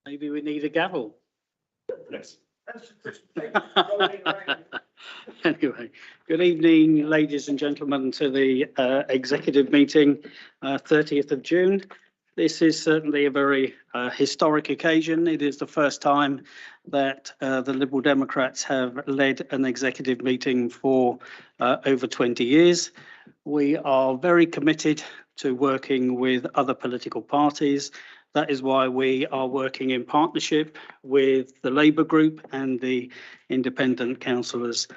Maybe we need a gavel. Yes. Anyway, good evening, ladies and gentlemen, to the executive meeting, 30th of June. This is certainly a very historic occasion. It is the first time that the Liberal Democrats have led an executive meeting for over 20 years. We are very committed to working with other political parties. That is why we are working in partnership with the Labour group and the independent councillors.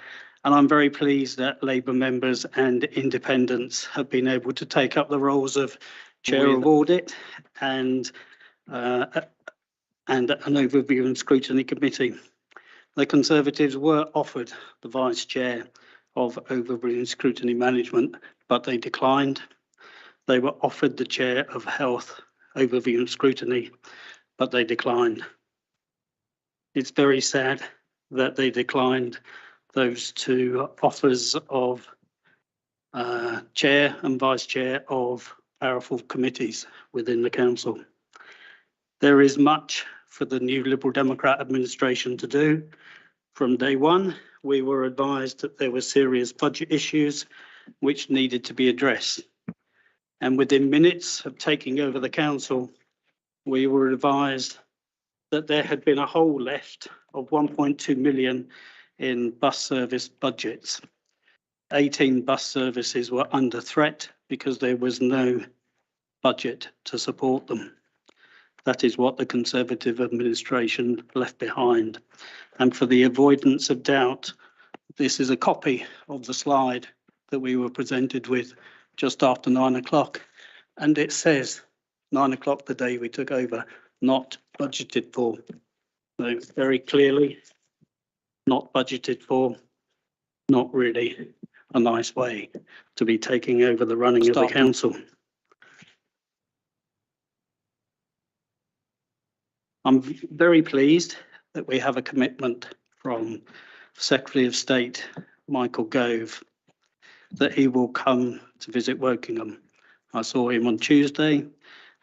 And I'm very pleased that Labour members and independents have been able to take up the roles of Chair of Audit and an Overview and Scrutiny Committee. The Conservatives were offered the Vice Chair of Overview and Scrutiny Management, but they declined. They were offered the Chair of Health, Overview and Scrutiny, but they declined. It's very sad that they declined those two offers of Chair and Vice Chair of powerful committees within the Council. There is much for the new Liberal Democrat administration to do. From day one, we were advised that there were serious budget issues which needed to be addressed. And within minutes of taking over the Council, we were advised that there had been a hole left of 1.2 million in bus service budgets. 18 bus services were under threat because there was no budget to support them. That is what the Conservative administration left behind. And for the avoidance of doubt, this is a copy of the slide that we were presented with just after 9 o'clock. And it says 9 o'clock the day we took over, not budgeted for. So very clearly, not budgeted for, not really a nice way to be taking over the running of the Council. I'm very pleased that we have a commitment from Secretary of State Michael Gove that he will come to visit Wokingham. I saw him on Tuesday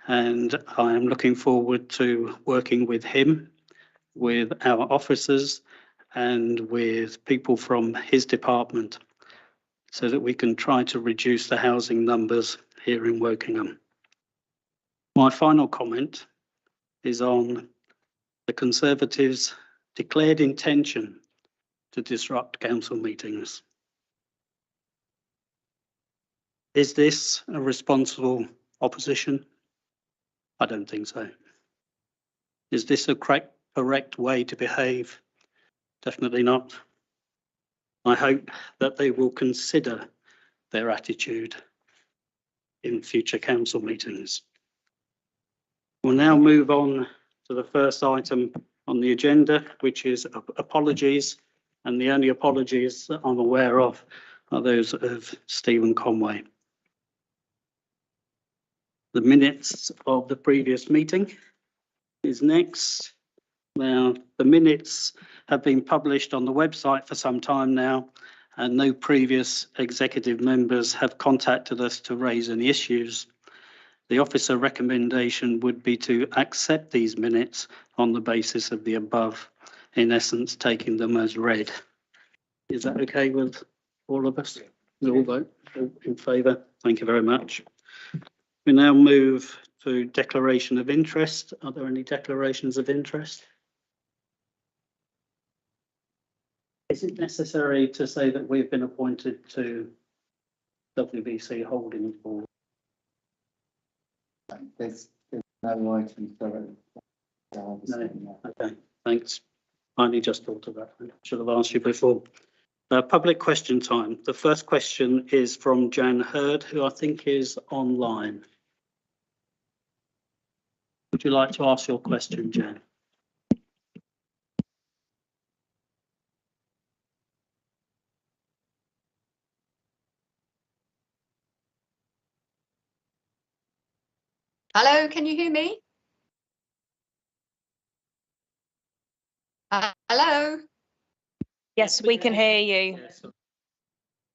and I am looking forward to working with him, with our officers and with people from his department so that we can try to reduce the housing numbers here in Wokingham. My final comment is on the Conservatives' declared intention to disrupt council meetings. Is this a responsible opposition? I don't think so. Is this a correct way to behave? Definitely not. I hope that they will consider their attitude in future council meetings. We'll now move on to the first item on the agenda, which is apologies. And the only apologies that I'm aware of are those of Stephen Conway. The minutes of the previous meeting is next. Now, the minutes have been published on the website for some time now, and no previous executive members have contacted us to raise any issues. The officer recommendation would be to accept these minutes on the basis of the above, in essence, taking them as read. Is that okay with all of us? We all vote in favour? Thank you very much. We now move to declaration of interest. Are there any declarations of interest? Is it necessary to say that we've been appointed to WBC Holdings Board? There's no items currently. No. Okay, thanks. I only just thought of that. I should have asked you before. Public question time. The first question is from Jan Hurd, who I think is online. Would you like to ask your question, Jan? Hello, can you hear me? Hello? Yes, we can hear you. Yes.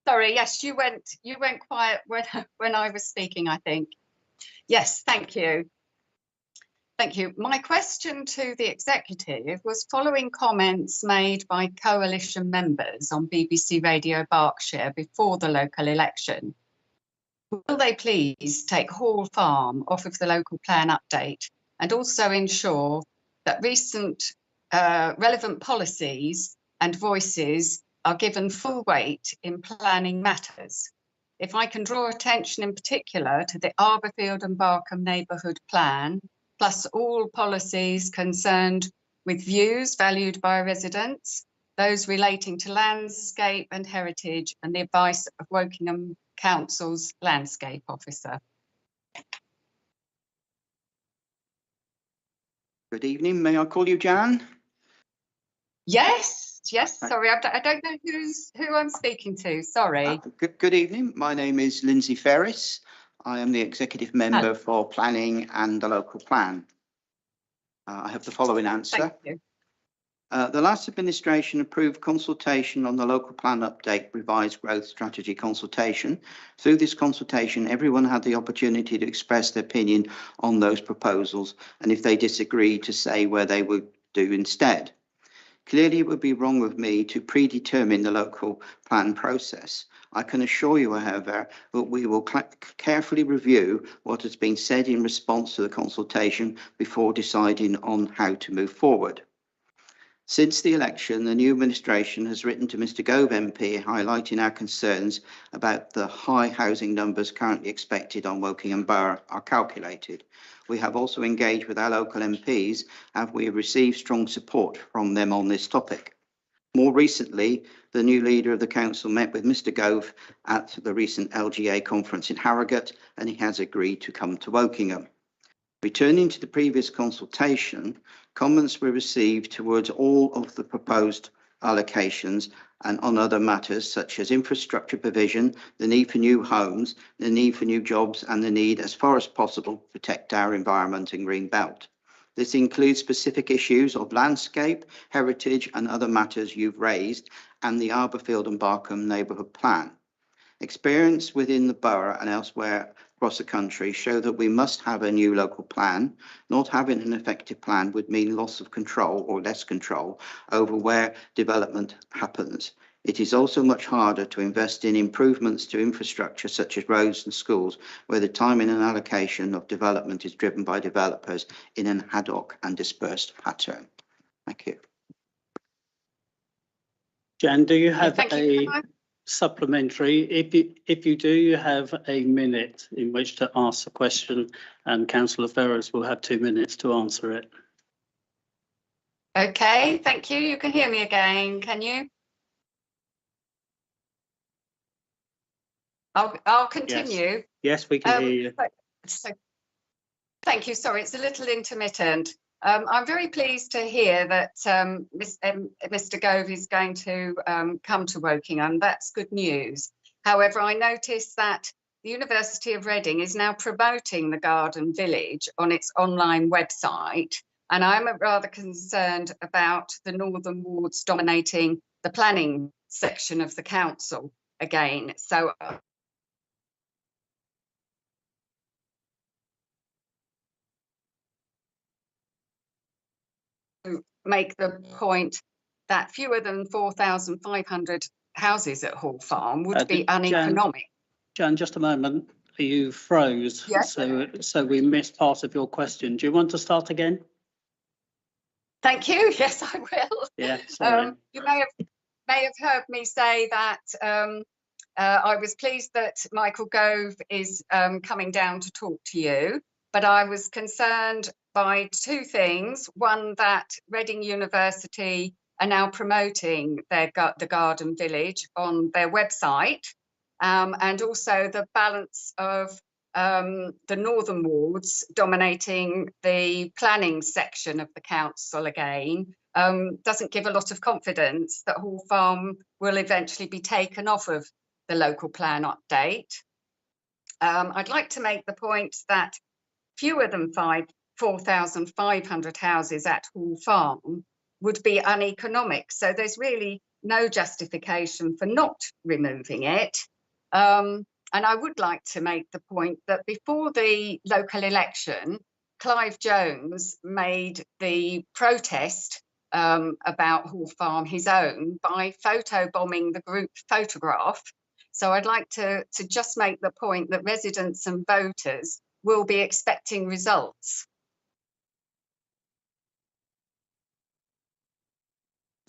Sorry, yes, you went quiet when I was speaking, I think. Yes, thank you. Thank you. My question to the executive was following comments made by coalition members on BBC Radio Berkshire before the local election. Will they please take Hall Farm off of the local plan update and also ensure that recent relevant policies and voices are given full weight in planning matters? If I can draw attention in particular to the Arborfield and Barkham Neighbourhood Plan, plus all policies concerned with views valued by residents, those relating to landscape and heritage, and the advice of Wokingham Council's landscape officer. Good evening. May I call you Jan? Yes. Sorry, I don't know who I'm speaking to. Sorry. Good evening. My name is Lindsay Ferris. I am the executive member for planning and the local plan. I have the following answer. Thank you. The last administration approved consultation on the local plan update revised growth strategy consultation. Through this consultation, everyone had the opportunity to express their opinion on those proposals, and if they disagree, to say where they would do instead. Clearly, it would be wrong of me to predetermine the local plan process. I can assure you, however, that we will carefully review what has been said in response to the consultation before deciding on how to move forward. Since the election, the new administration has written to Mr Gove MP highlighting our concerns about the high housing numbers currently expected on Wokingham Borough are calculated. We have also engaged with our local MPs and we have received strong support from them on this topic. More recently, the new leader of the council met with Mr Gove at the recent LGA conference in Harrogate, and he has agreed to come to Wokingham. Returning to the previous consultation, comments were received towards all of the proposed allocations and on other matters such as infrastructure provision, the need for new homes, the need for new jobs, and the need, as far as possible, to protect our environment and green belt. This includes specific issues of landscape, heritage, and other matters you've raised, and the Arborfield and Barkham neighbourhood plan. Experience within the borough and elsewhere across the country show that we must have a new local plan. Not having an effective plan would mean loss of control or less control over where development happens. It is also much harder to invest in improvements to infrastructure such as roads and schools, where the timing and allocation of development is driven by developers in an ad hoc and dispersed pattern. Thank you. Jan, do you have supplementary? If you do, you have a minute in which to ask the question, and Councillor Ferris will have 2 minutes to answer it. Okay, thank you. You can hear me again, can you? I'll continue. Yes, we can hear you. So, thank you. Sorry, it's a little intermittent. I'm very pleased to hear that Mr Gove is going to come to Wokingham. That's good news. However, I noticed that the University of Reading is now promoting the Garden Village on its online website, and I'm rather concerned about the northern wards dominating the planning section of the council again. So make the point that fewer than 4,500 houses at Hall Farm would be uneconomic. Jan, just a moment. You froze, yes. So we missed part of your question. Do you want to start again? Thank you. Yes, I will. Yeah, sorry. You may have heard me say that I was pleased that Michael Gove is coming down to talk to you, but I was concerned by two things. One, that Reading University are now promoting the Garden Village on their website, and also the balance of the northern wards dominating the planning section of the council again doesn't give a lot of confidence that Hall Farm will eventually be taken off of the local plan update. I'd like to make the point that fewer than 4,500 houses at Hall Farm would be uneconomic. So there's really no justification for not removing it. And I would like to make the point that before the local election, Clive Jones made the protest about Hall Farm his own by photobombing the group photograph. So I'd like to just make the point that residents and voters will be expecting results.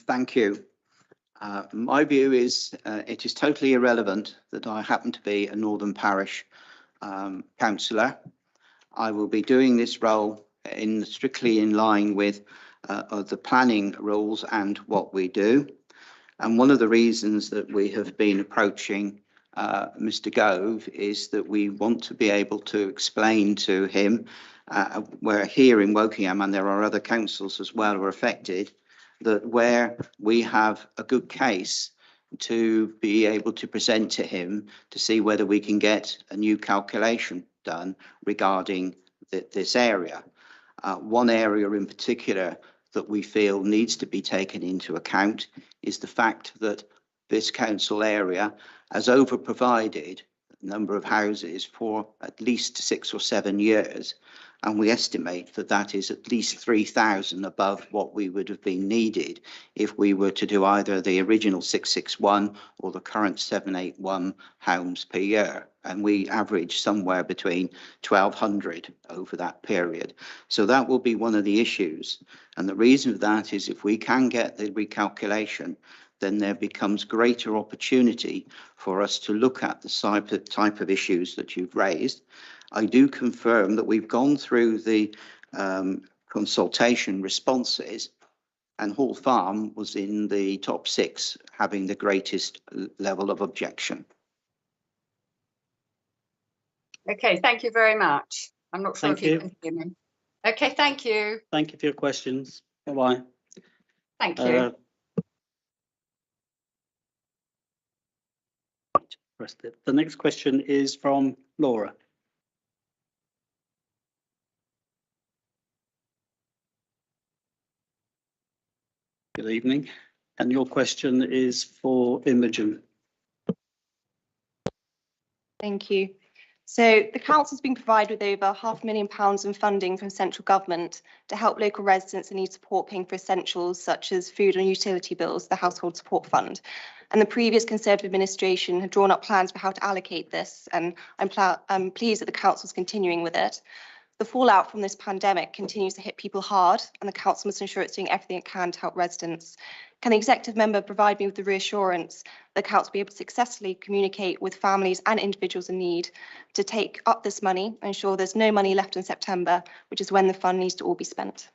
Thank you. My view is it is totally irrelevant that I happen to be a Northern Parish councillor. I will be doing this role strictly in line with the planning rules and what we do. And one of the reasons that we have been approaching Mr. Gove is that we want to be able to explain to him, we're here in Wokingham and there are other councils as well who are affected, that where we have a good case to be able to present to him to see whether we can get a new calculation done regarding this area. One area in particular that we feel needs to be taken into account is the fact that this council area has over-provided a number of houses for at least 6 or 7 years. And we estimate that that is at least 3,000 above what we would have been needed if we were to do either the original 661 or the current 781 homes per year. And we average somewhere between 1,200 over that period. So that will be one of the issues. And the reason for that is if we can get the recalculation, then there becomes greater opportunity for us to look at the type of issues that you've raised. I do confirm that we've gone through the consultation responses and Hall Farm was in the top 6, having the greatest level of objection. Okay, thank you very much. I'm not sure if you can hear me. Okay, thank you. Thank you for your questions. Bye-bye. Thank you. The next question is from Laura. Good evening. And your question is for Imogen. Thank you. So the council's been provided with over £500,000 in funding from central government to help local residents that need support paying for essentials such as food and utility bills, the Household Support Fund. And the previous Conservative administration had drawn up plans for how to allocate this, and I'm pleased that the council's continuing with it. The fallout from this pandemic continues to hit people hard, and the council must ensure it's doing everything it can to help residents. Can the executive member provide me with the reassurance that the council will be able to successfully communicate with families and individuals in need to take up this money and ensure there's no money left in September, which is when the fund needs to all be spent?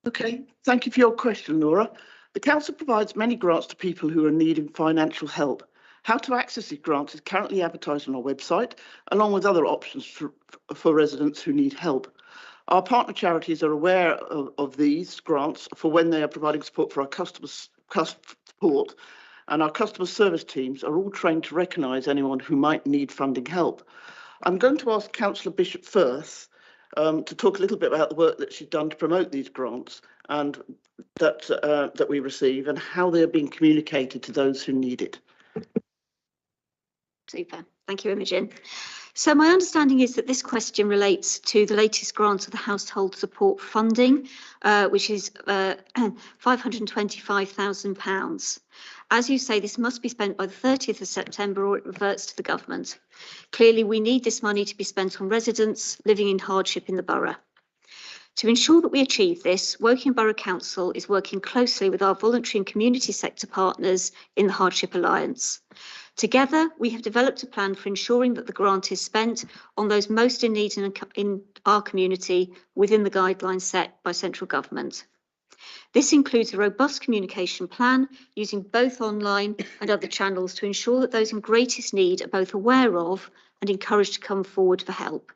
Okay, thank you for your question, Laura. The council provides many grants to people who are in need of financial help. How to access these grants is currently advertised on our website, along with other options for residents who need help. Our partner charities are aware of these grants for when they are providing support for our customers' support, and our customer service teams are all trained to recognise anyone who might need funding help. I'm going to ask Councillor Bishop Firth to talk a little bit about the work that she's done to promote these grants and that we receive and how they are being communicated to those who need it. Super. Thank you, Imogen. So my understanding is that this question relates to the latest grant of the household support funding, which is £525,000. As you say, this must be spent by the 30th of September or it reverts to the government. Clearly, we need this money to be spent on residents living in hardship in the borough. To ensure that we achieve this, Woking Borough Council is working closely with our voluntary and community sector partners in the Hardship Alliance. Together, we have developed a plan for ensuring that the grant is spent on those most in need in our community within the guidelines set by central government. This includes a robust communication plan using both online and other channels to ensure that those in greatest need are both aware of and encouraged to come forward for help.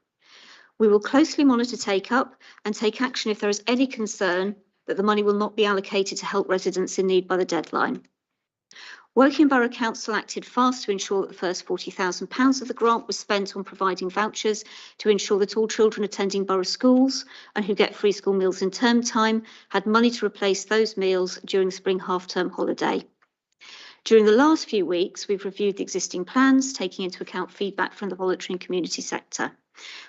We will closely monitor take-up and take action if there is any concern that the money will not be allocated to help residents in need by the deadline. Woking Borough Council acted fast to ensure that the first £40,000 of the grant was spent on providing vouchers to ensure that all children attending borough schools and who get free school meals in term time had money to replace those meals during the spring half-term holiday. During the last few weeks, we've reviewed the existing plans, taking into account feedback from the voluntary and community sector.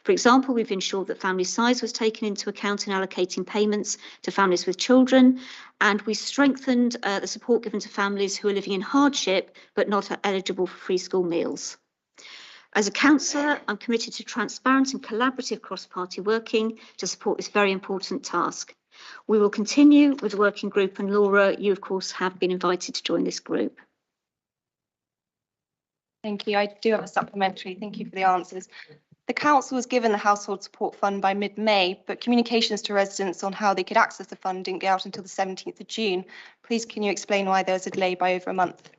For example, we've ensured that family size was taken into account in allocating payments to families with children, and we strengthened the support given to families who are living in hardship but not eligible for free school meals. As a councillor, I'm committed to transparent and collaborative cross-party working to support this very important task. We will continue with the working group, and Laura, you of course have been invited to join this group. Thank you. I do have a supplementary. Thank you for the answers. The council was given the Household Support Fund by mid-May, but communications to residents on how they could access the fund didn't go out until the 17th of June. Please, can you explain why there was a delay by over a month?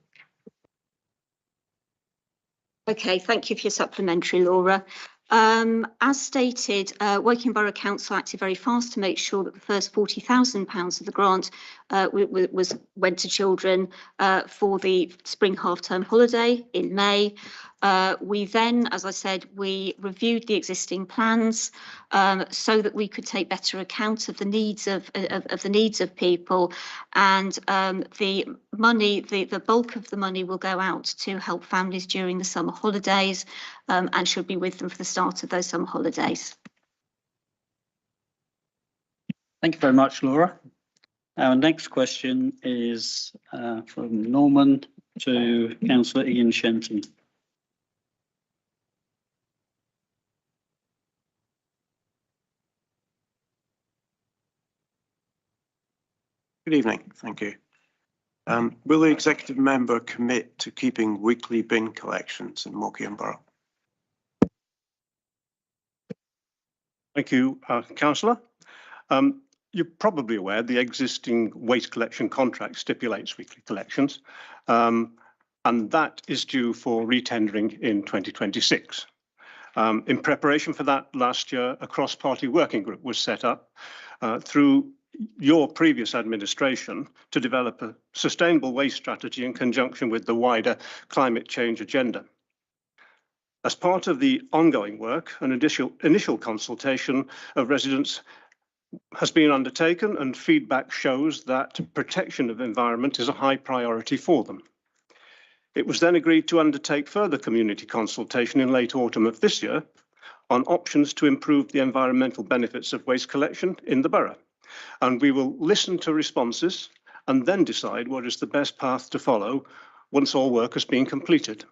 Okay, thank you for your supplementary, Laura. As stated, Woking Borough Council acted very fast to make sure that the first £40,000 of the grant went to children for the spring half-term holiday in May. We then, as I said, we reviewed the existing plans so that we could take better account of the needs of people, and the money, the bulk of the money will go out to help families during the summer holidays and should be with them for the start of those summer holidays. Thank you very much, Laura. Our next question is from Norman to Councillor Ian Shenton. Good evening, thank you. Will the executive member commit to keeping weekly bin collections in Woking Borough? Thank you, Councillor. You're probably aware the existing waste collection contract stipulates weekly collections, and that is due for retendering in 2026. In preparation for that, last year, a cross-party working group was set up through your previous administration to develop a sustainable waste strategy in conjunction with the wider climate change agenda. As part of the ongoing work, an initial consultation of residents has been undertaken, and feedback shows that protection of the environment is a high priority for them. It was then agreed to undertake further community consultation in late autumn of this year on options to improve the environmental benefits of waste collection in the borough. And we will listen to responses and then decide what is the best path to follow once all work has been completed.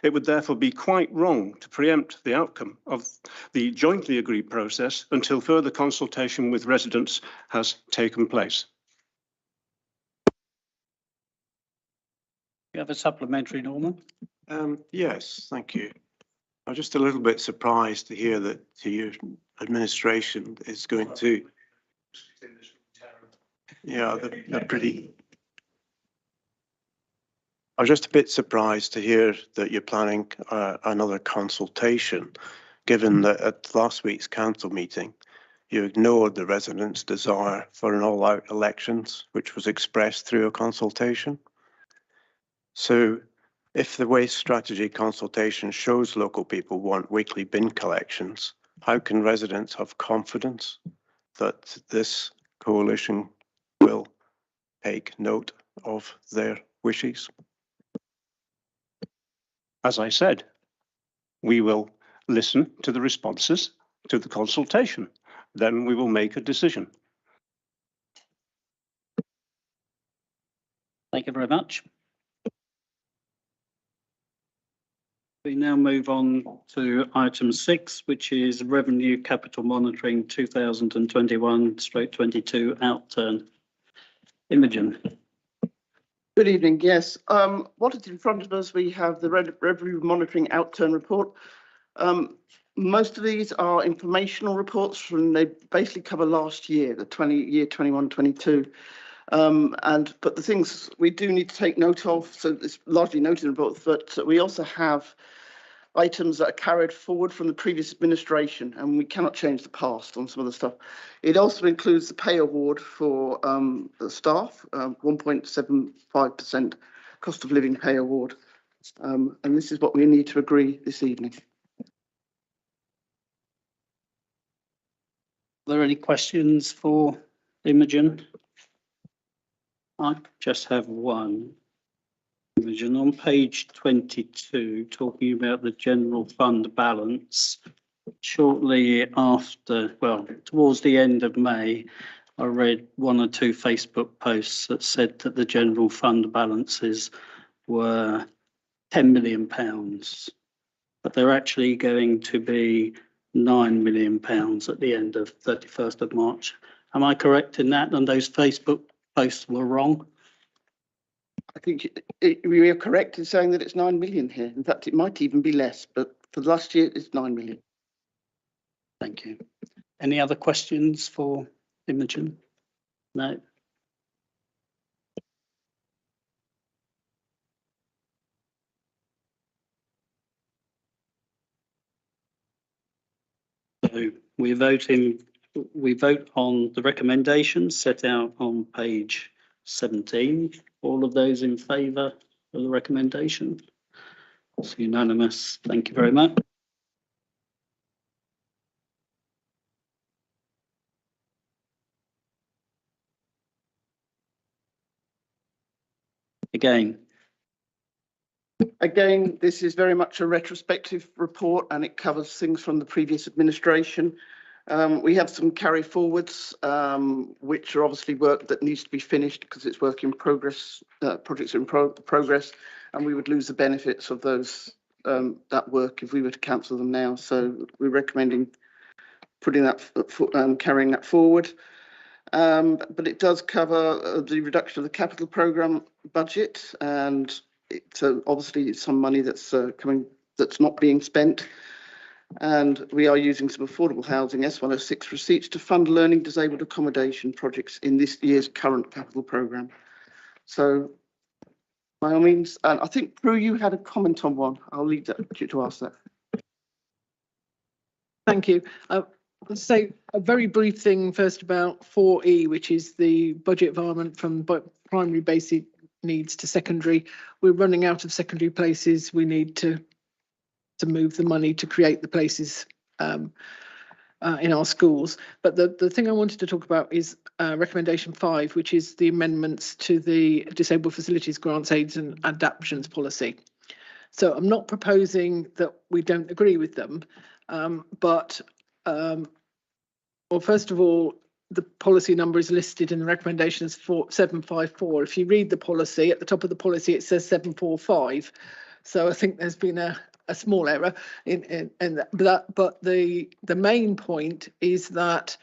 It would therefore be quite wrong to preempt the outcome of the jointly agreed process until further consultation with residents has taken place. You have a supplementary, Norman? Yes, thank you. I'm just a little bit surprised to hear that your administration is going to. Yeah, they're pretty. I was just a bit surprised to hear that you're planning another consultation, given that at last week's council meeting, you ignored the residents' desire for an all-out elections, which was expressed through a consultation. So if the waste strategy consultation shows local people want weekly bin collections, how can residents have confidence that this coalition will take note of their wishes? As I said, we will listen to the responses to the consultation. Then we will make a decision. Thank you very much. We now move on to item 6, which is Revenue Capital Monitoring 2021/22 outturn. Imogen. Good evening. Yes, what is in front of us, we have the revenue monitoring outturn report. Most of these are informational reports from, they basically cover last year, the year 21/22. But the things we do need to take note of, so it's largely noted in the report, but we also have items that are carried forward from the previous administration, and we cannot change the past on some of the stuff. It also includes the pay award for the staff, 1.75% cost of living pay award. And this is what we need to agree this evening. Are there any questions for Imogen? I just have one. Imogen, on page 22, talking about the general fund balance, shortly after, well, towards the end of May, I read one or two Facebook posts that said that the general fund balances were £10 million, but they're actually going to be £9 million at the end of 31st of March. Am I correct in that? And those Facebook posts were wrong? I think we are correct in saying that it's 9 million here. In fact, it might even be less, but for the last year, it's 9 million. Thank you. Any other questions for Imogen? No? So we vote on the recommendations set out on page 17. All of those in favour of the recommendation? It's unanimous. Thank you very much. Again, this is very much a retrospective report and it covers things from the previous administration. We have some carry forwards, which are obviously work that needs to be finished because it's work in progress, projects in progress, and we would lose the benefits of those that work if we were to cancel them now. So we're recommending putting that, carrying that forward. But it does cover the reduction of the capital programme budget, and so obviously it's some money that's that's not being spent. And we are using some affordable housing S106 receipts to fund learning disabled accommodation projects in this year's current capital programme. So by all means, and I think Prue, you had a comment on one. I'll leave that to ask that. Thank you. Let's say a very brief thing first about 4E, which is the budget environment from primary basic needs to secondary. We're running out of secondary places. We need to move the money to create the places in our schools. But the thing I wanted to talk about is recommendation 5, which is the amendments to the disabled facilities grants, aids and adaptions policy. So I'm not proposing that we don't agree with them, but well, first of all, the policy number is listed in the recommendations for 754. If you read the policy, at the top of the policy, it says 745. So I think there's been a small error in that. But the main point is that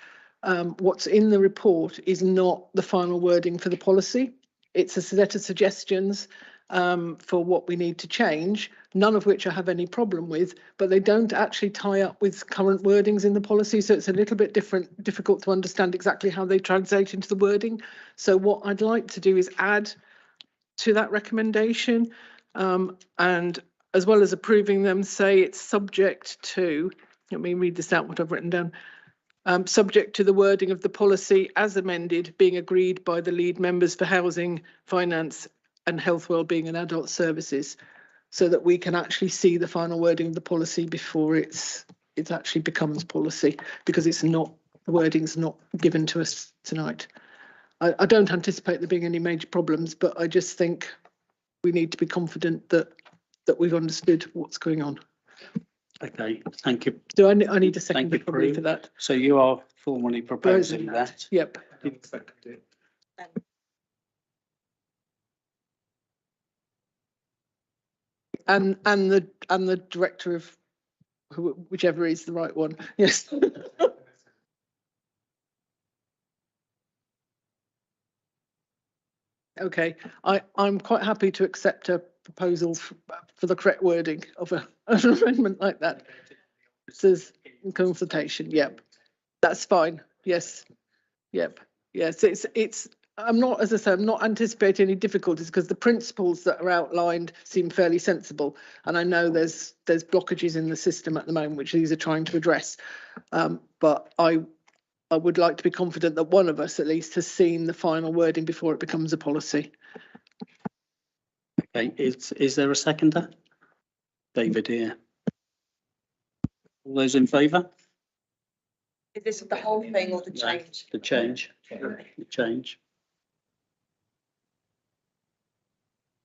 what's in the report is not the final wording for the policy. It's a set of suggestions for what we need to change, none of which I have any problem with, but they don't actually tie up with current wordings in the policy. So it's a little bit difficult to understand exactly how they translate into the wording. So what I'd like to do is add to that recommendation, and as well as approving them, say it's subject to, let me read this out, what I've written down. Subject to the wording of the policy as amended being agreed by the lead members for housing, finance and health, wellbeing and adult services, so that we can actually see the final wording of the policy before it actually becomes policy, because it's not, the wording's not given to us tonight. I don't anticipate there being any major problems, but I just think we need to be confident that we've understood what's going on. okay, thank you. Do I need a second you, probably Prue. for that? So you are formally proposing that? Yep. And the director of whichever is the right one. Yes. Okay, I'm quite happy to accept a proposal for the correct wording of an amendment like that. It says consultation. Yep, that's fine. Yes. Yep. Yes. It's. I'm not, as I say, I'm not anticipating any difficulties because the principles that are outlined seem fairly sensible, and I know there's blockages in the system at the moment which these are trying to address. But I would like to be confident that one of us at least has seen the final wording before it becomes a policy. Okay, is there a seconder? David here. All those in favour? Is this the whole thing or the No, change? The change. The change.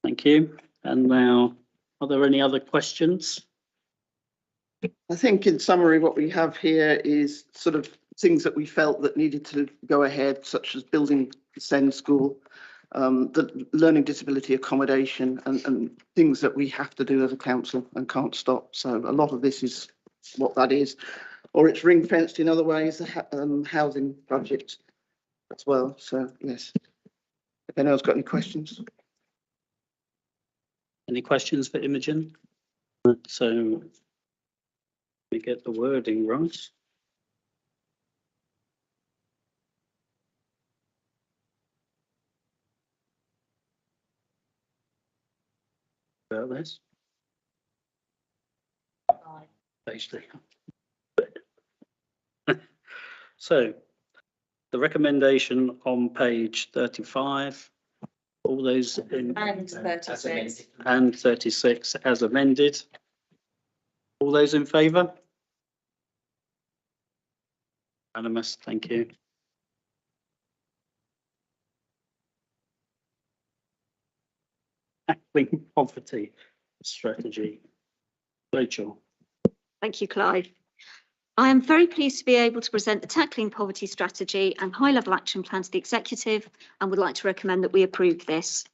Thank you. And now, are there any other questions? I think in summary, what we have here is sort of things that we felt that needed to go ahead, such as building the SEND school, the learning disability accommodation, and things that we have to do as a council and can't stop. So a lot of this is what that is, or it's ring fenced in other ways, the housing budget as well. So yes, if anyone's got any questions. Any questions for Imogen? So we get the wording right. About this. Page 3. So the recommendation on page 35, all those in And 36. and 36 as amended. All those in favour? Unanimous, thank you. Tackling poverty strategy. Rachel. Thank you, Clive. I am very pleased to be able to present the Tackling Poverty Strategy and High-Level Action Plan to the Executive and would like to recommend that we approve this.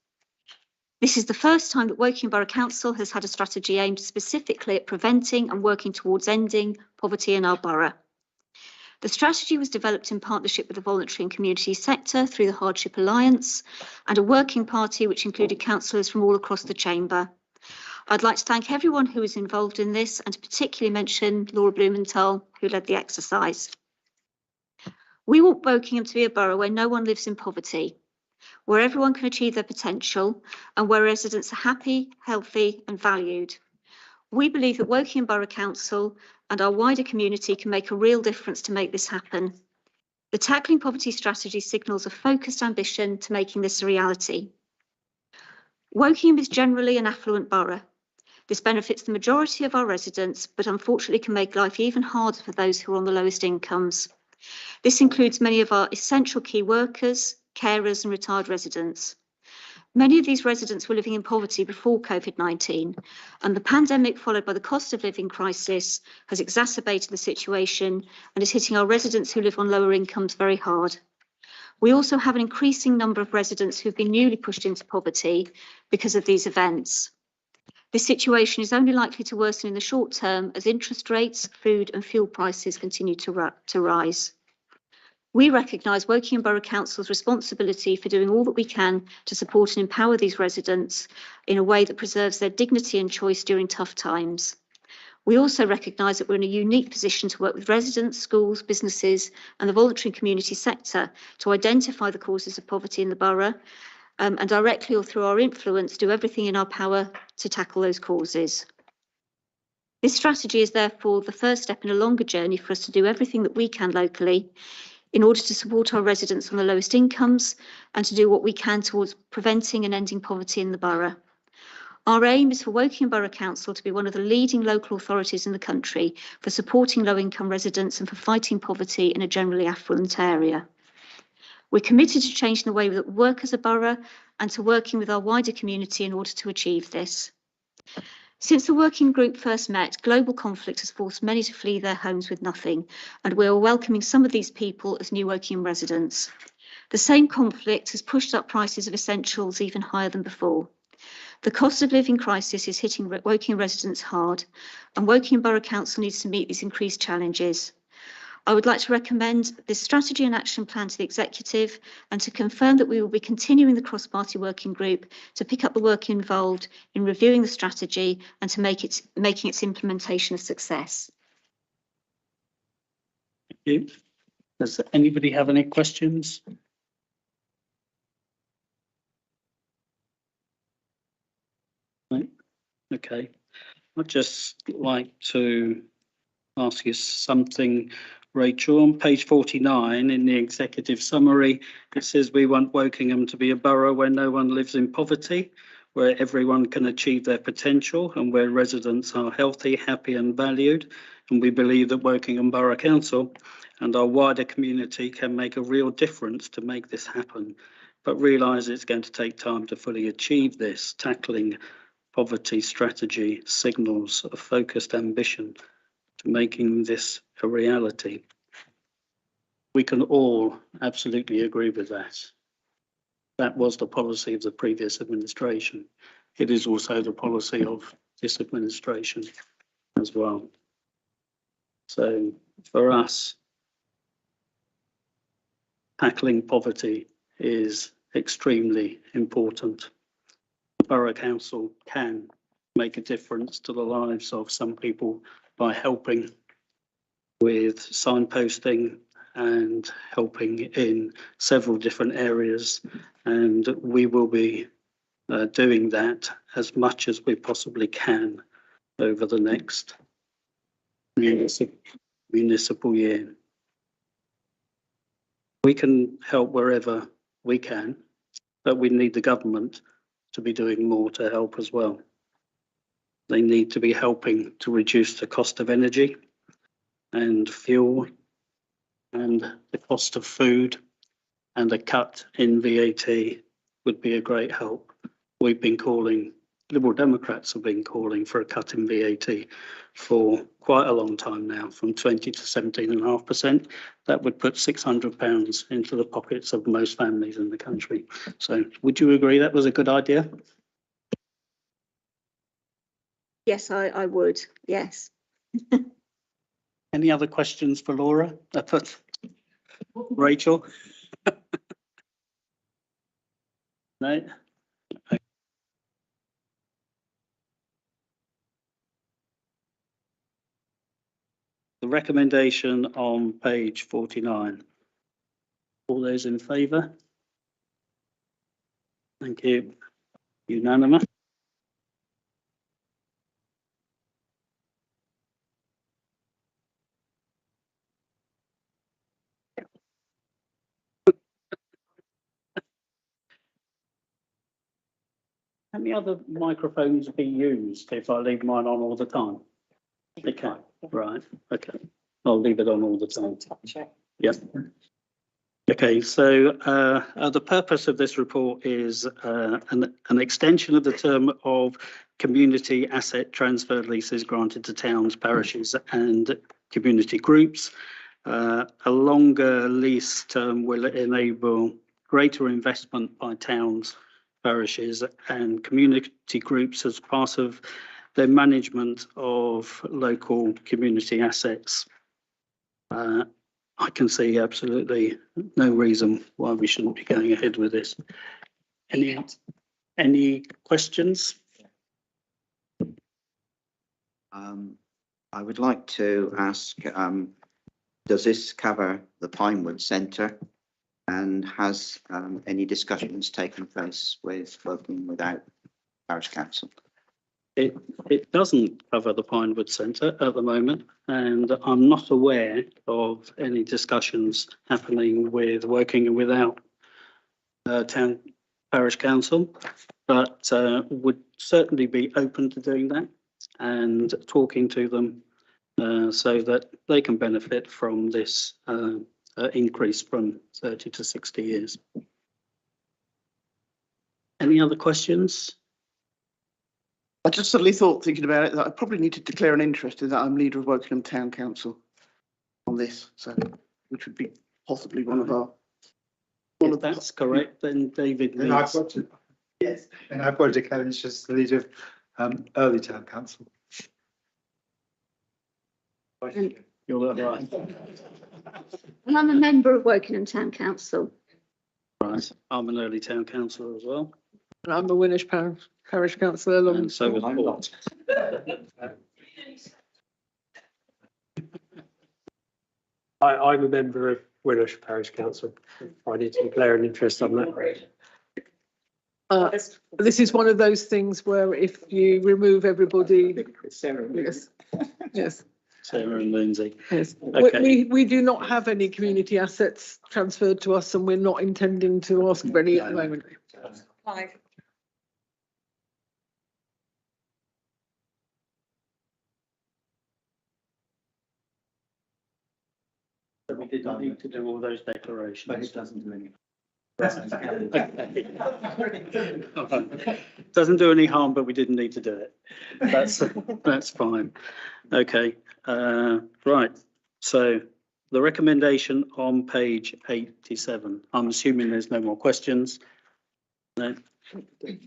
This is the first time that Woking Borough Council has had a strategy aimed specifically at preventing and working towards ending poverty in our borough. The strategy was developed in partnership with the voluntary and community sector through the Hardship Alliance and a working party which included councillors from all across the chamber. I'd like to thank everyone who was involved in this and to particularly mention Laura Blumenthal, who led the exercise. We want Wokingham to be a borough where no one lives in poverty, where everyone can achieve their potential and where residents are happy, healthy and valued. We believe that Wokingham Borough Council and our wider community can make a real difference to make this happen. The Tackling Poverty Strategy signals a focused ambition to making this a reality. Wokingham is generally an affluent borough. This benefits the majority of our residents, but unfortunately can make life even harder for those who are on the lowest incomes. This includes many of our essential key workers, carers and retired residents. Many of these residents were living in poverty before COVID-19, and the pandemic, followed by the cost of living crisis, has exacerbated the situation and is hitting our residents who live on lower incomes very hard. We also have an increasing number of residents who have been newly pushed into poverty because of these events. This situation is only likely to worsen in the short term as interest rates, food and fuel prices continue to rise. We recognise Wokingham Borough Council's responsibility for doing all that we can to support and empower these residents in a way that preserves their dignity and choice during tough times. We also recognise that we're in a unique position to work with residents, schools, businesses and the voluntary community sector to identify the causes of poverty in the borough and directly or through our influence do everything in our power to tackle those causes. This strategy is therefore the first step in a longer journey for us to do everything that we can locally in order to support our residents on the lowest incomes and to do what we can towards preventing and ending poverty in the borough. Our aim is for Wokingham Borough Council to be one of the leading local authorities in the country for supporting low-income residents and for fighting poverty in a generally affluent area. We're committed to changing the way that we work as a borough and to working with our wider community in order to achieve this. Since the working group first met, global conflict has forced many to flee their homes with nothing, and we are welcoming some of these people as new Wokingham residents. The same conflict has pushed up prices of essentials even higher than before. The cost of living crisis is hitting Wokingham residents hard, and Wokingham Borough Council needs to meet these increased challenges. I would like to recommend this strategy and action plan to the Executive and to confirm that we will be continuing the cross-party working group to pick up the work involved in reviewing the strategy and to making its implementation a success. Thank you. Does anybody have any questions? Right. Okay. I'd just like to ask you something, Rachel. On page 49 in the executive summary, it says we want Wokingham to be a borough where no one lives in poverty. where everyone can achieve their potential and where residents are healthy, happy and valued. And we believe that Wokingham Borough Council and our wider community can make a real difference to make this happen, but realise it's going to take time to fully achieve this. Tackling poverty strategy signals a focused ambition to making this a reality. We can all absolutely agree with that. That was the policy of the previous administration. It is also the policy of this administration as well. So for us, tackling poverty is extremely important. The Borough Council can make a difference to the lives of some people by helping with signposting and helping in several different areas, and we will be doing that as much as we possibly can over the next municipal year. We can help wherever we can, but we need the government to be doing more to help as well. They need to be helping to reduce the cost of energy and fuel and the cost of food, and a cut in VAT would be a great help. We've been calling, Liberal Democrats have been calling for a cut in VAT for quite a long time now, from 20 to 17.5%. That would put £600 into the pockets of most families in the country. So would you agree that was a good idea? Yes, I would, yes. Any other questions for Laura? Rachel? No? The recommendation on page 49. All those in favour? Thank you. Unanimous. Can the other microphones be used if I leave mine on all the time? They can, right, okay. I'll leave it on all the time. Yes. Okay, so the purpose of this report is an extension of the term of community asset transfer leases granted to towns, parishes and community groups. A longer lease term will enable greater investment by towns, parishes and community groups as part of their management of local community assets. I can see absolutely no reason why we shouldn't be going ahead with this. Any questions? I would like to ask, does this cover the Pinewood Centre? And has any discussions taken place with Wokingham without Parish Council? It doesn't cover the Pinewood Centre at the moment, and I'm not aware of any discussions happening with Wokingham without town parish council, but would certainly be open to doing that and talking to them so that they can benefit from this increase from 30 to 60 years. Any other questions? I just suddenly thought, thinking about it, that I probably need to declare an interest in that I'm leader of Wokingham Town Council on this, so which would be possibly one of our. If that's correct, then David And I've needs. got to, yes, and I've got to declare interest as the leader of Early Town Council. You're right. And I'm a member of Wokingham Town Council. Right, I'm an early town councillor as well, And I'm a Winnish Parish Councillor along. and so was Paul. I'm a member of Winnish Parish Council. I need to declare an interest on that. This is one of those things where if you remove everybody, yes, yes, Sarah and Lindsay. yes. Okay. We do not have any community assets transferred to us, and we're not intending to ask for any at the moment. Clive. So we didn't need to do all those declarations. But it doesn't do anything. Doesn't do any harm, but we didn't need to do it. That's fine. Okay, right. So the recommendation on page 87. I'm assuming there's no more questions. No.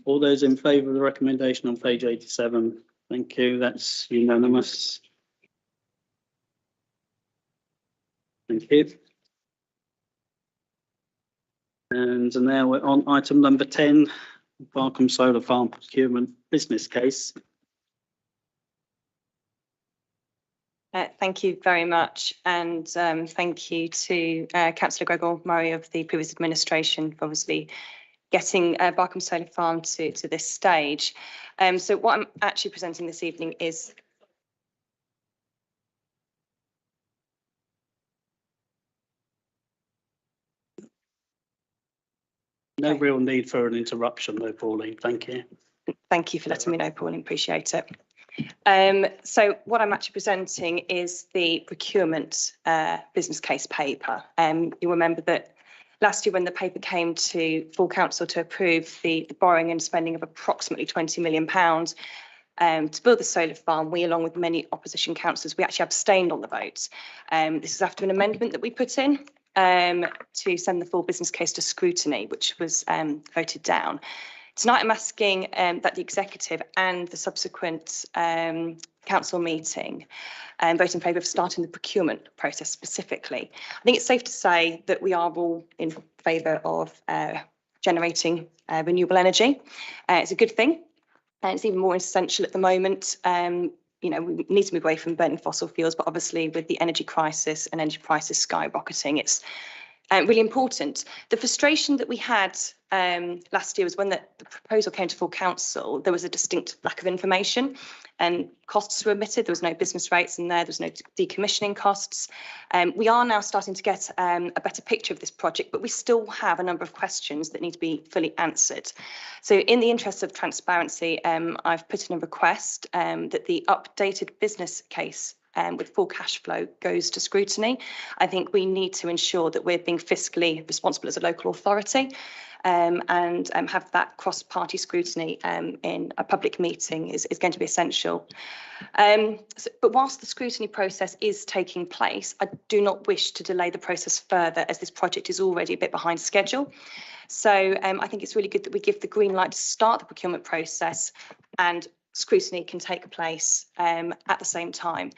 All those in favour of the recommendation on page 87? Thank you. That's unanimous. Thank you. And now we're on item number 10, Barkham Solar Farm Procurement Business Case. Thank you very much, and thank you to Councillor Gregor Murray of the previous administration for obviously getting Barkham Solar Farm to this stage. So what I'm actually presenting this evening is No real need for an interruption though, Pauline. Thank you. Thank you for letting me know, Pauline, appreciate it. So what I'm actually presenting is the procurement business case paper. You remember that last year when the paper came to full council to approve the borrowing and spending of approximately £20 million to build the solar farm, we, along with many opposition councillors, we actually abstained on the vote. This is after an amendment that we put in to send the full business case to scrutiny, which was voted down. Tonight I'm asking that the executive and the subsequent council meeting vote in favour of starting the procurement process specifically. I think it's safe to say that we are all in favour of generating renewable energy. It's a good thing, and it's even more essential at the moment. You know, we need to move away from burning fossil fuels, but obviously with the energy crisis and energy prices skyrocketing, it's really important. The frustration that we had last year was when the proposal came to full council, there was a distinct lack of information and costs were omitted. There was no business rates in there. There was no decommissioning costs. We are now starting to get a better picture of this project, but we still have a number of questions that need to be fully answered. So in the interest of transparency, I've put in a request that the updated business case with full cash flow goes to scrutiny. I think we need to ensure that we're being fiscally responsible as a local authority and have that cross-party scrutiny in a public meeting is going to be essential. But whilst the scrutiny process is taking place, I do not wish to delay the process further as this project is already a bit behind schedule. So I think it's really good that we give the green light to start the procurement process and scrutiny can take place at the same time.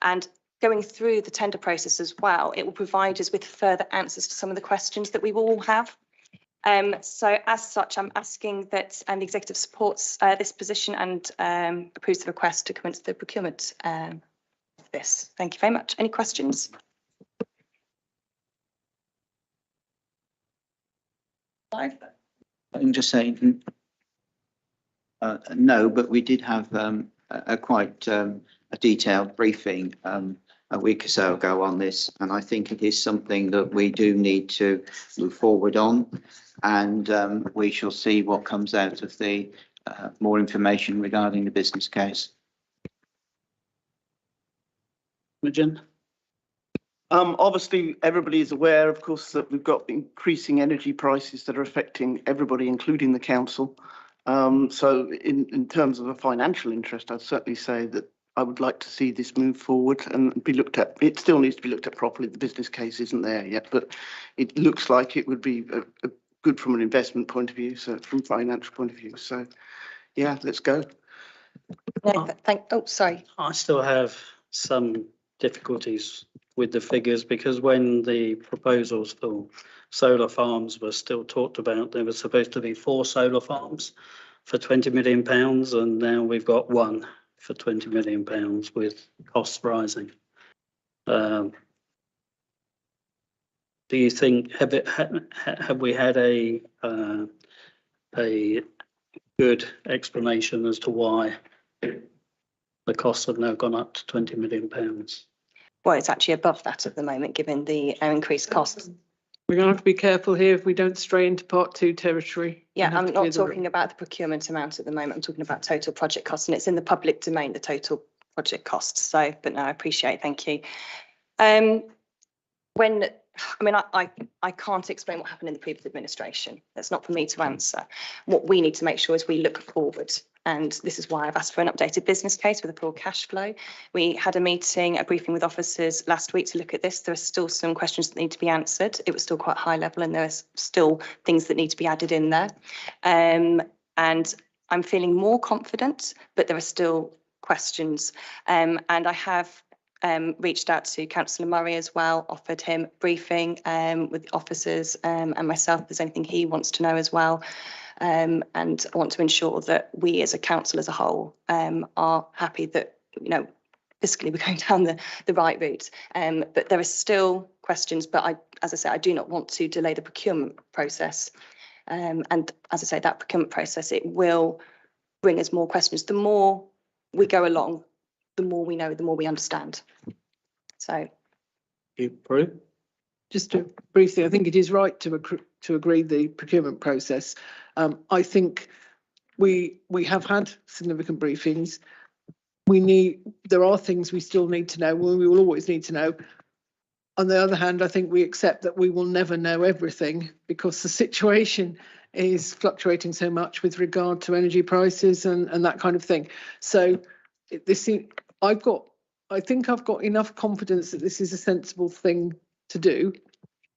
And going through the tender process as well, it will provide us with further answers to some of the questions that we will all have. So as such, I'm asking that the executive supports this position and approves the request to commence the procurement of this. Thank you very much. Any questions? I can just say no, but we did have a quite a detailed briefing a week or so ago on this, and I think it is something that we do need to move forward on, and we shall see what comes out of the more information regarding the business case. Imogen? Obviously, everybody is aware, of course, that we've got increasing energy prices that are affecting everybody, including the council. So in terms of a financial interest, I'd certainly say that I would like to see this move forward and be looked at. It still needs to be looked at properly. The business case isn't there yet, but it looks like it would be a good from an investment point of view, so from financial point of view. So, yeah, let's go. Oh, sorry. I still have some difficulties with the figures because when the proposals for solar farms were still talked about, there were supposed to be 4 solar farms for £20 million, and now we've got 1 for £20 million with costs rising. Do you think have we had a good explanation as to why the costs have now gone up to £20 million? Well, it's actually above that at the moment, given the increased costs. We're going to have to be careful here if we don't stray into part 2 territory. Yeah, I'm not talking about the procurement amount at the moment. I'm talking about total project costs, and it's in the public domain, the total project costs. So, but no, I appreciate it. Thank you. I can't explain what happened in the previous administration. That's not for me to answer. What we need to make sure is we look forward. And this is why I've asked for an updated business case with a full cash flow. We had a meeting, a briefing with officers last week to look at this. There are still some questions that need to be answered. It was still quite high level and there are still things that need to be added in there. And I'm feeling more confident, but there are still questions. And I have reached out to Councillor Murray as well, offered him briefing with officers and myself if there's anything he wants to know as well. And I want to ensure that we as a council as a whole are happy that, fiscally we're going down the right route. But there are still questions, but as I say, I do not want to delay the procurement process. And as I say, that procurement process, it will bring us more questions. The more we go along, the more we know, the more we understand. So. You approve? Just to briefly, I think it is right to agree the procurement process. I think we have had significant briefings. There are things we still need to know. We will always need to know. On the other hand, I think we accept that we will never know everything because the situation is fluctuating so much with regard to energy prices and that kind of thing. So I think I've got enough confidence that this is a sensible thing to do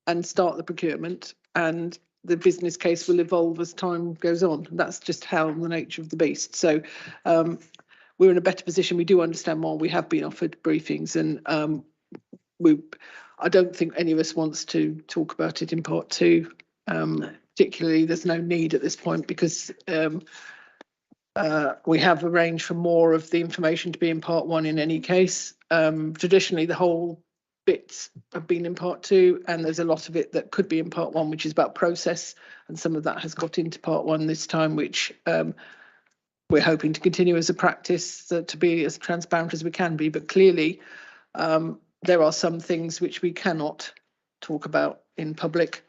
and start the procurement, and the business case will evolve as time goes on. That's just how the nature of the beast. So we're in a better position. We do understand more. We have been offered briefings, and I don't think any of us wants to talk about it in part two. Particularly, there's no need at this point because we have arranged for more of the information to be in part one in any case. Traditionally, the whole bits have been in part two, and there's a lot of it that could be in part one, which is about process, and some of that has got into part one this time, which we're hoping to continue as a practice to be as transparent as we can be. But clearly, there are some things which we cannot talk about in public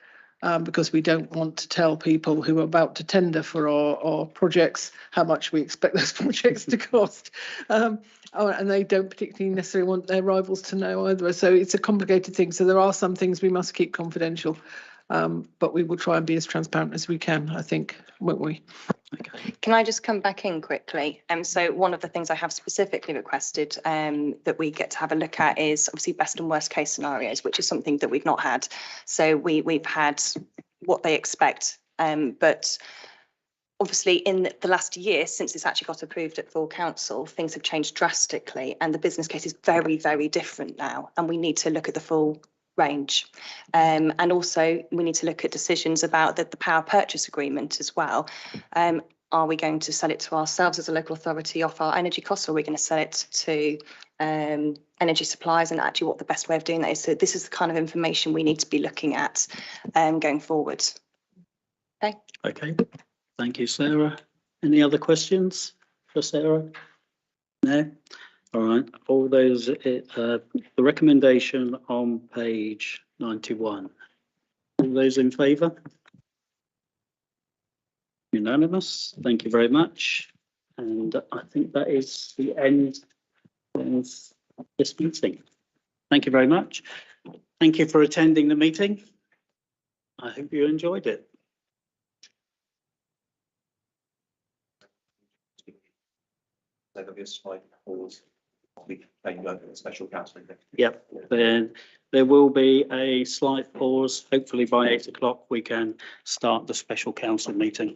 because we don't want to tell people who are about to tender for our projects how much we expect those projects to cost. And they don't particularly necessarily want their rivals to know either. So it's a complicated thing. So there are some things we must keep confidential, but we will try and be as transparent as we can, I think, won't we? Okay. Can I just come back in quickly? So one of the things I have specifically requested that we get to have a look at is obviously best and worst case scenarios, which is something that we've not had. So we've had what they expect, but obviously in the last year since it's actually got approved at full council, things have changed drastically and the business case is very, very different now, and we need to look at the full range. And also we need to look at decisions about the power purchase agreement as well. Are we going to sell it to ourselves as a local authority off our energy costs, or are we going to sell it to energy suppliers, and actually what the best way of doing that is? So this is the kind of information we need to be looking at going forward. Okay. Okay. Thank you, Sarah. Any other questions for Sarah? No? All right. All those, the recommendation on page 91. All those in favour? Unanimous. Thank you very much. And I think that is the end of this meeting. Thank you very much. Thank you for attending the meeting. I hope you enjoyed it. There'll be a slight pause. We can go to a special council meeting. Yep, then there will be a slight pause. Hopefully by 8 o'clock we can start the special council meeting.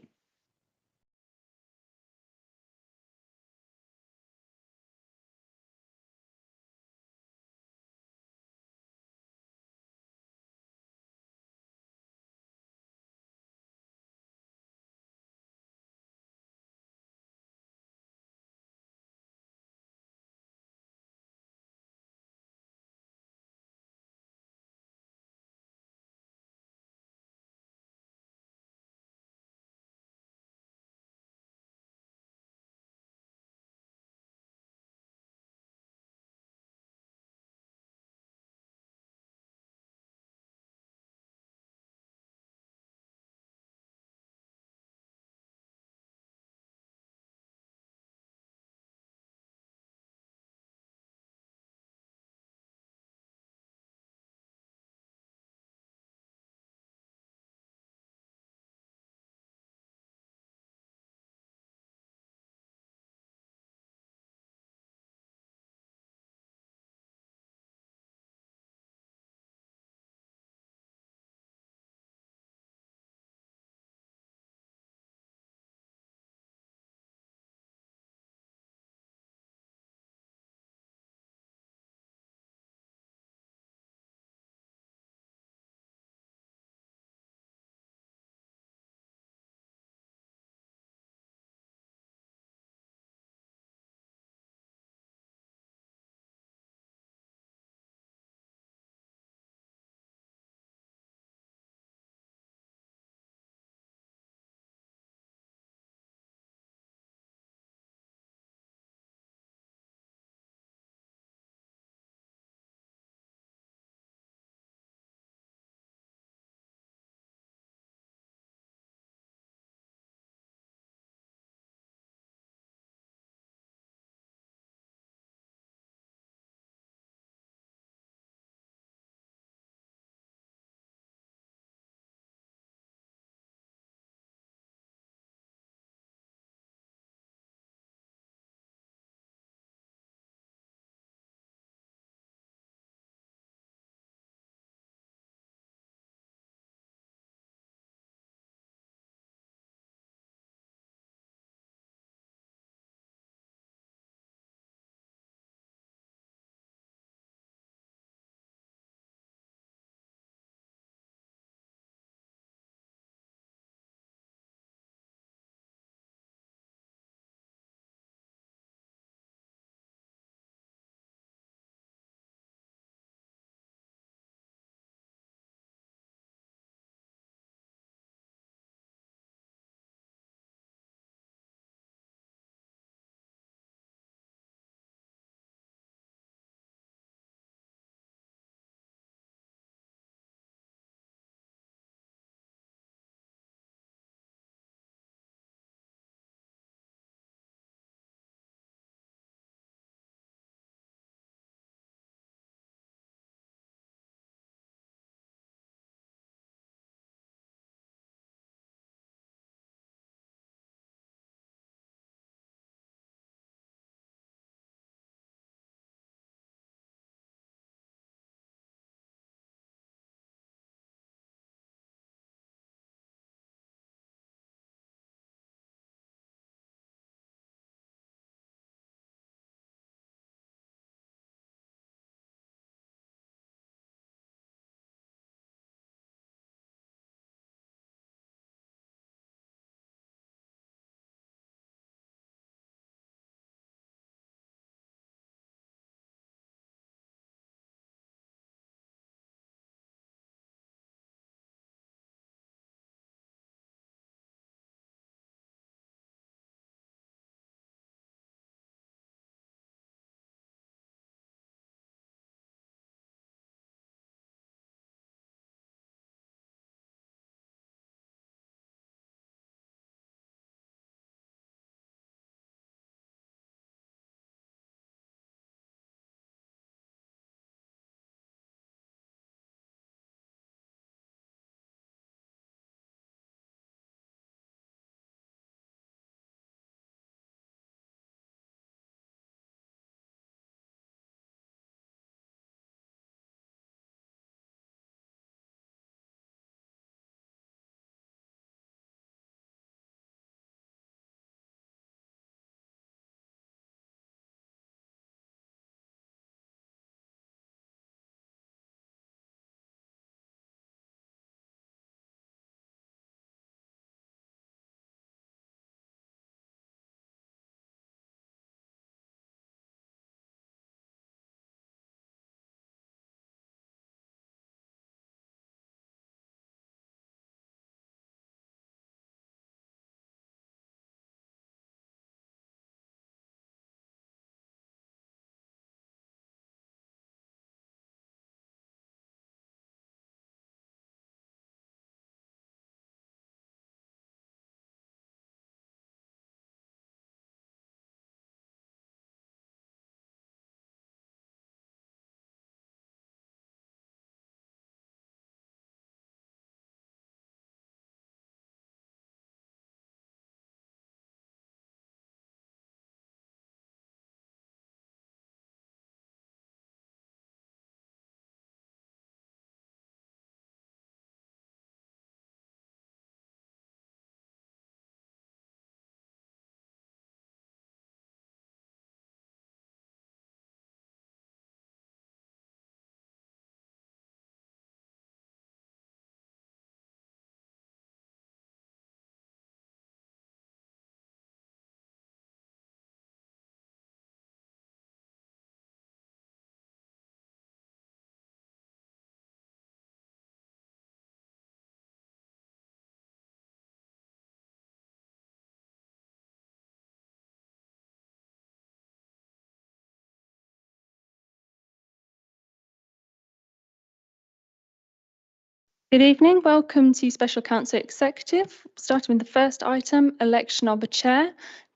Good evening. Welcome to Special Council Executive. Starting with the first item, election of a chair.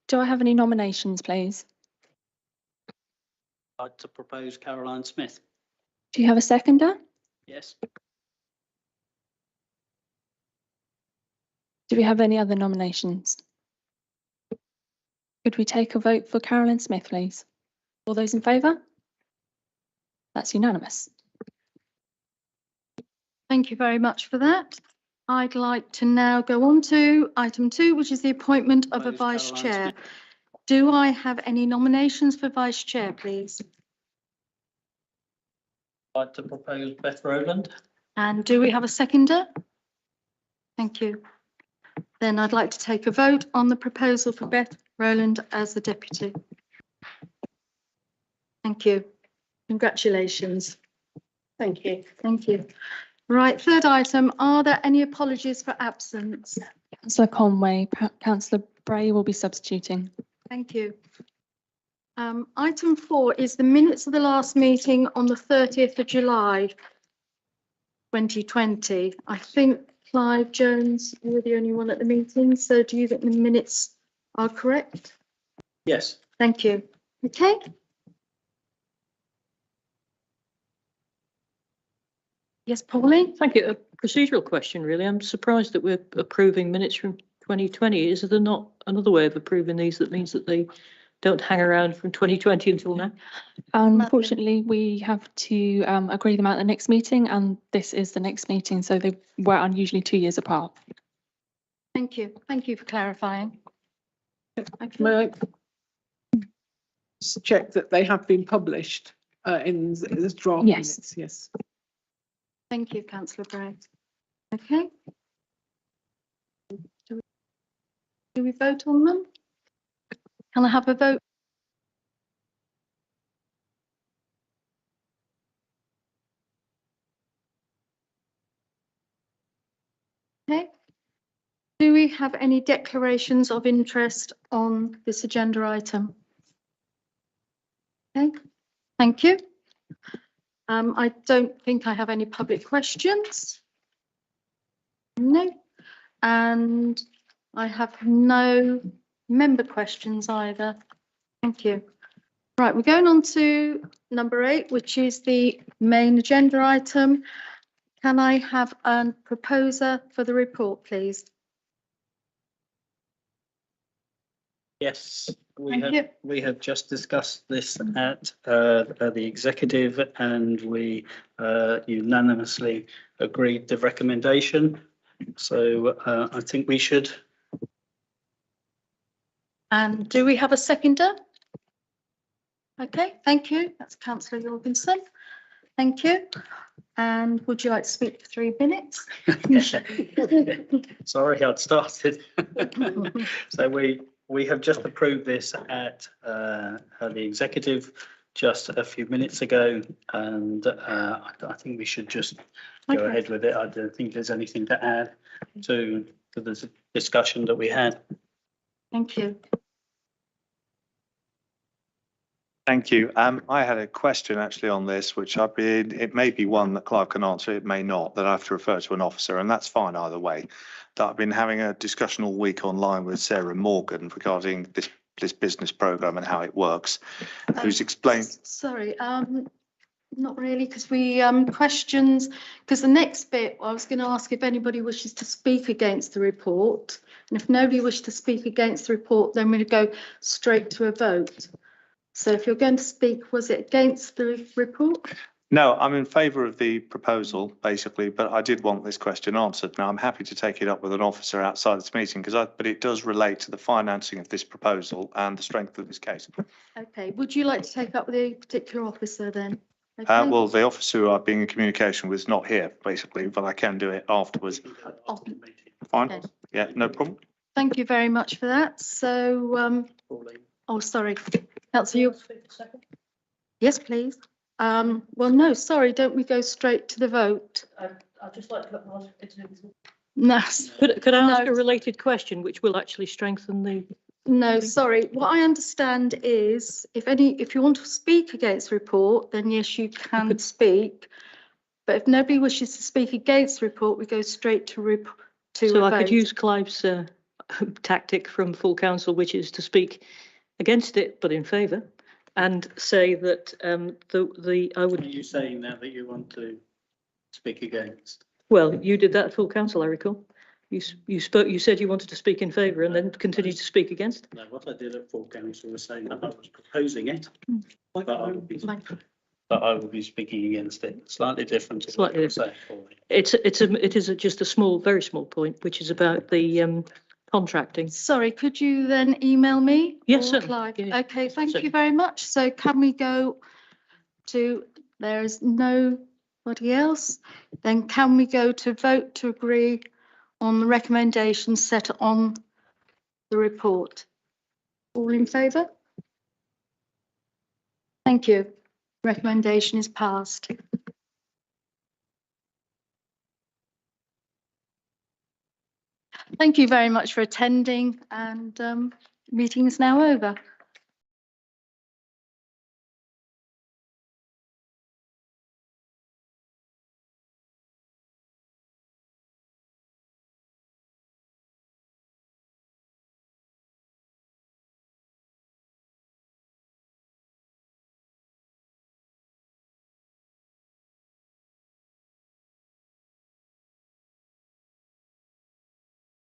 Do I have any nominations, please? I'd like to propose Caroline Smith. Do you have a seconder? Yes. Do we have any other nominations? Could we take a vote for Caroline Smith, please? All those in favour? That's unanimous. Thank you very much for that. I'd like to now go on to item 2, which is the appointment of a Propose vice Caroline chair. Smith. Do I have any nominations for vice chair, please? I'd like to propose Beth Rowland. And do we have a seconder? Thank you. Then I'd like to take a vote on the proposal for Beth Rowland as the deputy. Thank you. Congratulations. Thank you. Thank you. Right, third item, are there any apologies for absence? Councillor Conway, Councillor Bray will be substituting. Thank you. Item 4 is the minutes of the last meeting on the 30th of July 2020. I think Clive Jones, you were the only one at the meeting, so do you think the minutes are correct? Yes. Thank you. Okay. Yes, Pauline? Thank you. A procedural question, really. I'm surprised that we're approving minutes from 2020. Is there not another way of approving these that means that they don't hang around from 2020 until now? Unfortunately, we have to agree them out at the next meeting, and this is the next meeting, so they were unusually 2 years apart. Thank you. Thank you for clarifying. May I just check that they have been published in the draft Yes. minutes? Yes. Thank you, Councillor Bray. Okay. Do we vote on them? Can I have a vote? Okay. Do we have any declarations of interest on this agenda item? Okay, thank you. I don't think I have any public questions. No, and I have no member questions either. Thank you. Right, we're going on to number 8, which is the main agenda item. Can I have a proposer for the report, please? Yes, Thank you. we have just discussed this at the executive, and we unanimously agreed the recommendation. So I think we should. And do we have a seconder? Okay, thank you. That's Councillor Jorgensen. Thank you. And would you like to speak for 3 minutes? Sorry, I'd started. So we have just approved this at the executive just a few minutes ago, and I think we should just go ahead with it. I don't think there's anything to add to the discussion that we had. Thank you. Thank you. I had a question actually on this, which it may be one that Clive can answer, it may not, that I have to refer to an officer, and that's fine either way. That I've been having a discussion all week online with Sarah Morgan regarding this business programme and how it works, who's explained. Sorry, not really, because we questions, because the next bit, I was going to ask if anybody wishes to speak against the report. And if nobody wishes to speak against the report, then we'll go straight to a vote. So if you're going to speak, was it against the report? No, I'm in favour of the proposal, basically, but I did want this question answered. Now, I'm happy to take it up with an officer outside this meeting, but it does relate to the financing of this proposal and the strength of this case. Okay, would you like to take up with a particular officer then? Okay. Well, the officer who I've been in communication with is not here, basically, but I can do it afterwards. Fine, Okay. yeah, no problem. Thank you very much for that. So, oh, sorry, Councillor. Yes, please. Well, no, sorry, don't we go straight to the vote? I'd just like to ask. No. Could I ask a related question, which will actually strengthen the? No, sorry. What I understand is if you want to speak against the report, then yes, you can speak. But if nobody wishes to speak against the report, we go straight to So a I could vote. use Clive's tactic from full council, which is to speak against it, but in favour, and say that I Are would, you saying now that you want to speak against? well, you did that at full council, I recall. You said you wanted to speak in favour and then continued to speak against. No, what I did at full council was saying that I was proposing it, but I would be speaking against it. Slightly different. To Slightly what you're different. saying. It is just a small, very small point, which is about the contracting. Sorry, could you then email me? Yes, or certainly. Clive? Yeah, Okay, thank you certainly. very much. So can we go to, there is nobody else? Then can we go to vote to agree on the recommendations set on the report? All in favour? Thank you. Recommendation is passed. Thank you very much for attending, and meeting is now over.